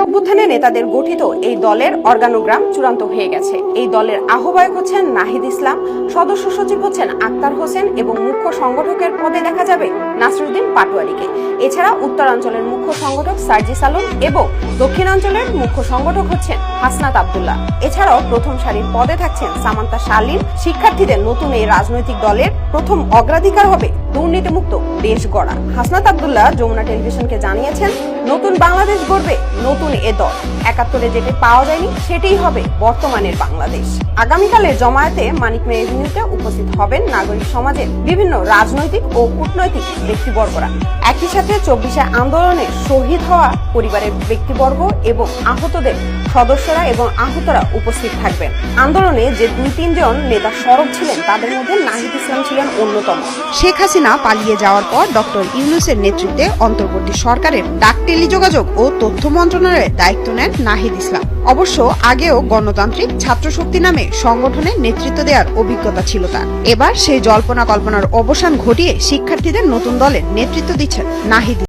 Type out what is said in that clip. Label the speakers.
Speaker 1: অভ্যুত্থানে নেতাদের গঠিত এই দলের অর্গানোগ্রাম চূড়ান্ত হয়ে গেছে। এই দলের আহ্বায়ক হচ্ছেন নাহিদ ইসলাম, সদস্য সচিব হচ্ছেন আক্তার হোসেন এবং মুখ্য সংগঠকের পদে দেখা যাবে নাসিরউদ্দিন পাটোয়ারীকে। এছাড়া উত্তরাঞ্চলের মুখ্য সংগঠক সার্জিস আলম এবং দক্ষিণাঞ্চলের মুখ্য সংগঠক হচ্ছেন হাসনাত আব্দুল্লাহ। এছাড়াও প্রথম সারির পদে থাকছেন সামান্তা শালীন। শিক্ষার্থীদের নতুন এই রাজনৈতিক দলের প্রথম অগ্রাধিকার হবে দুর্নীতিমুক্ত দেশ গড়া। হাসনাত আব্দুল্লাহ যমুনা টেলিভিশনকে জানিয়েছেন, নতুন বাংলাদেশ গড়বে নতুন এ দল। ৭১-এ যেটি পাওয়া যায়নি সেটাই হবে বর্তমানের বাংলাদেশ। আগামীকালের জমায়েতে মানিক মে এভিনিউতে উপস্থিত হবেন নাগরিক সমাজের বিভিন্ন রাজনৈতিক ও কূটনৈতিক ব্যক্তিবর্গরা। একই সাথে ২৪শে আন্দোলনে শহীদ হওয়া পরিবারের ব্যক্তিবর্গ এবং আহতদের সদস্যরা এবং আহতরা উপস্থিত থাকবেন। আন্দোলনে যে ২-৩ জন নেতা সরব ছিলেন তাদের মধ্যে নাহিদ ইসলাম ছিলেন অন্যতম। শেখ হাসিনা পালিয়ে যাওয়ার পর ডক্টর ইউনূসের নেতৃত্বে অন্তর্বর্তী সরকারের ডাক টেলিযোগাযোগ ও তথ্য মন্ত্রণালয়ের দায়িত্ব নেন নাহিদ ইসলাম। অবশ্য আগেও গণতান্ত্রিক ছাত্রশক্তি নামে সংগঠনের নেতৃত্ব দেওয়ার অভিজ্ঞতা ছিল তার। এবার সেই জল্পনা কল্পনার অবসান ঘটিয়ে শিক্ষার্থীদের নতুন দলের নেতৃত্ব দিচ্ছেন নাহিদ।